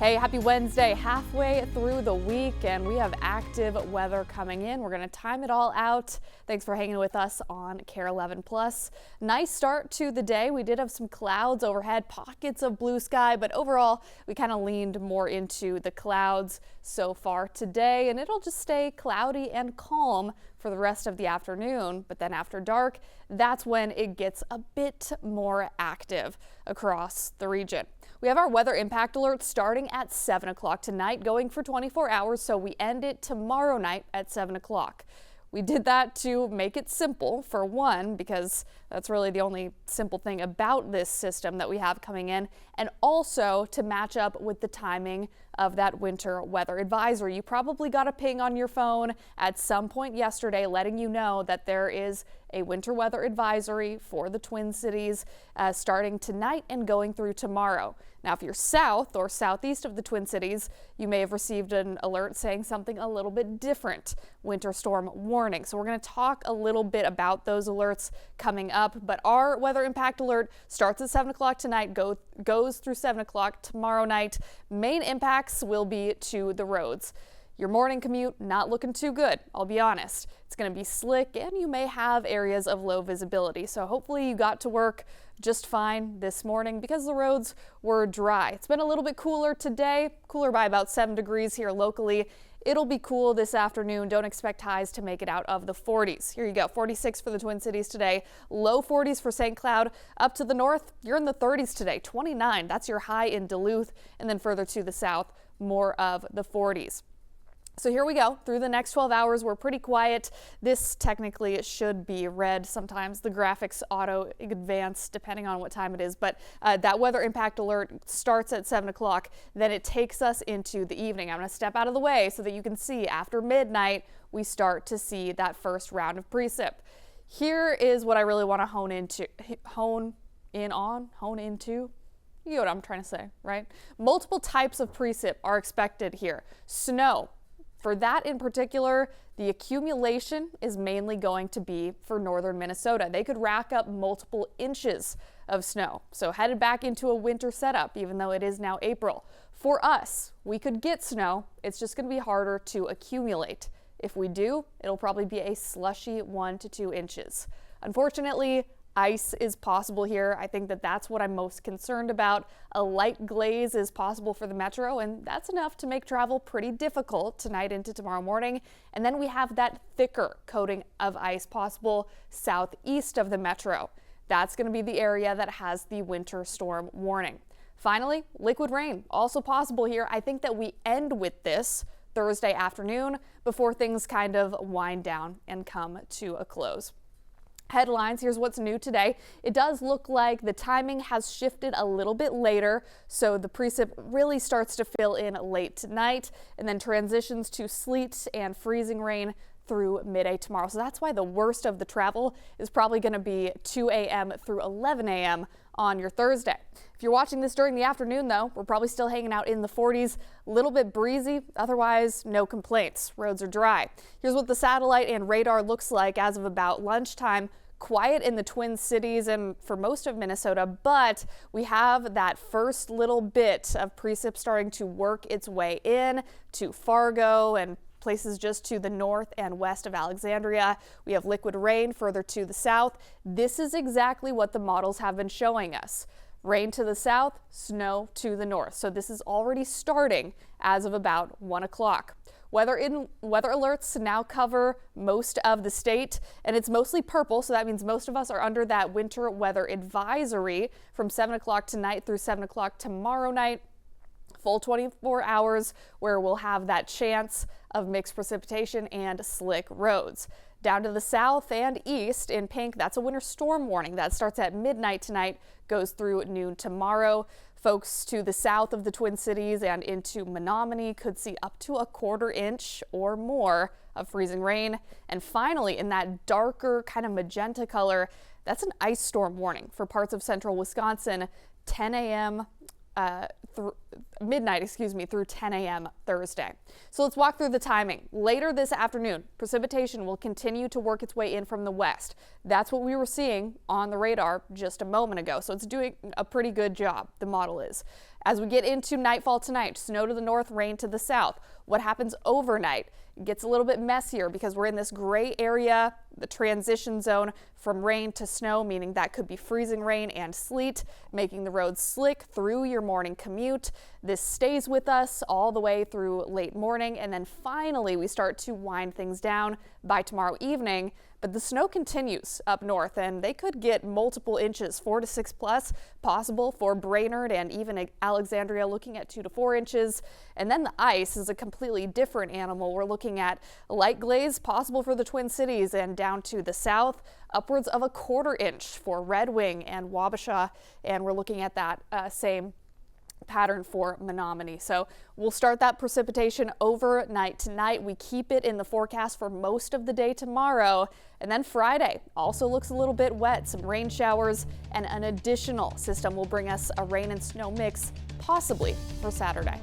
Hey, happy Wednesday, halfway through the week, and we have active weather coming in. We're going to time it all out. Thanks for hanging with us on Kare 11 Plus. Nice start to the day. We did have some clouds overhead, pockets of blue sky, but overall, we kind of leaned more into the clouds so far today, and it'll just stay cloudy and calm for the rest of the afternoon. But then after dark, that's when it gets a bit more active across the region. We have our weather impact alert starting at 7 o'clock tonight, going for 24 hours, so we end it tomorrow night at 7 o'clock. We did that to make it simple, for one, because that's really the only simple thing about this system that we have coming in, and also to match up with the timing of that winter weather advisory. You probably got a ping on your phone at some point yesterday letting you know that there is a winter weather advisory for the Twin Cities starting tonight and going through tomorrow. Now, if you're south or southeast of the Twin Cities, you may have received an alert saying something a little bit different, winter storm warning. So we're going to talk a little bit about those alerts coming up, but our weather impact alert starts at 7 o'clock tonight, goes through 7 o'clock tomorrow night. Main impacts will be to the roads. Your morning commute, not looking too good, I'll be honest. It's going to be slick and you may have areas of low visibility. So hopefully you got to work just fine this morning because the roads were dry. It's been a little bit cooler today, cooler by about 7 degrees here locally. It'll be cool this afternoon. Don't expect highs to make it out of the 40s. Here you go, 46 for the Twin Cities today, low 40s for St. Cloud. Up to the north, you're in the 30s today, 29. That's your high in Duluth. And then further to the south, more of the 40s. So here we go. Through the next 12 hours, we're pretty quiet. This technically should be red. Sometimes the graphics auto advance depending on what time it is. But that weather impact alert starts at 7 o'clock. Then it takes us into the evening. I'm going to step out of the way so that you can see after midnight, we start to see that first round of precip. Here is what I really want to hone into. You get what I'm trying to say, right? Multiple types of precip are expected here. Snow. For that in particular, the accumulation is mainly going to be for northern Minnesota. They could rack up multiple inches of snow. So headed back into a winter setup, even though it is now April. For us, we could get snow. It's just going to be harder to accumulate. If we do, it'll probably be a slushy 1 to 2 inches. Unfortunately, ice is possible here. I think that that's what I'm most concerned about. A light glaze is possible for the metro, and that's enough to make travel pretty difficult tonight into tomorrow morning. And then we have that thicker coating of ice possible southeast of the metro. That's going to be the area that has the winter storm warning. Finally, liquid rain also possible here. I think that we end with this Thursday afternoon before things kind of wind down and come to a close. Headlines, here's what's new today. It does look like the timing has shifted a little bit later, so the precip really starts to fill in late tonight and then transitions to sleet and freezing rain through midday tomorrow. So that's why the worst of the travel is probably going to be 2 a.m. through 11 a.m. on your Thursday. If you're watching this during the afternoon, though, we're probably still hanging out in the 40s, a little bit breezy, otherwise no complaints. Roads are dry. Here's what the satellite and radar looks like as of about lunchtime. Quiet in the Twin Cities and for most of Minnesota, but we have that first little bit of precip starting to work its way in to Fargo and places just to the north and west of Alexandria. We have liquid rain further to the south. This is exactly what the models have been showing us. Rain to the south, snow to the north. So this is already starting as of about 1 o'clock. Weather alerts now cover most of the state, and it's mostly purple, so that means most of us are under that winter weather advisory from 7 o'clock tonight through 7 o'clock tomorrow night. Full 24 hours where we'll have that chance of mixed precipitation and slick roads. Down to the south and east in pink, that's a winter storm warning. That starts at midnight tonight, goes through noon tomorrow. Folks to the south of the Twin Cities and into Menominee could see up to a 1/4 inch or more of freezing rain. And finally, in that darker kind of magenta color, that's an ice storm warning for parts of central Wisconsin, 10 a.m. midnight, through 10 a.m. Thursday. So let's walk through the timing. Later this afternoon, precipitation will continue to work its way in from the west. That's what we were seeing on the radar just a moment ago. So it's doing a pretty good job, the model is. As we get into nightfall tonight, snow to the north, rain to the south. What happens overnight? It gets a little bit messier because we're in this gray area, the transition zone from rain to snow, meaning that could be freezing rain and sleet, making the roads slick through your morning commute. This stays with us all the way through late morning, and then finally we start to wind things down by tomorrow evening. But the snow continues up north, and they could get multiple inches, 4 to 6 plus, possible for Brainerd and even Alexandria, looking at 2 to 4 inches. And then the ice is a completely different animal. We're looking at light glaze possible for the Twin Cities and down to the south, upwards of 1/4 inch for Red Wing and Wabasha, and we're looking at that same pattern for Menominee. So we'll start that precipitation overnight tonight. We keep it in the forecast for most of the day tomorrow. And then Friday also looks a little bit wet, some rain showers, and an additional system will bring us a rain and snow mix possibly for Saturday.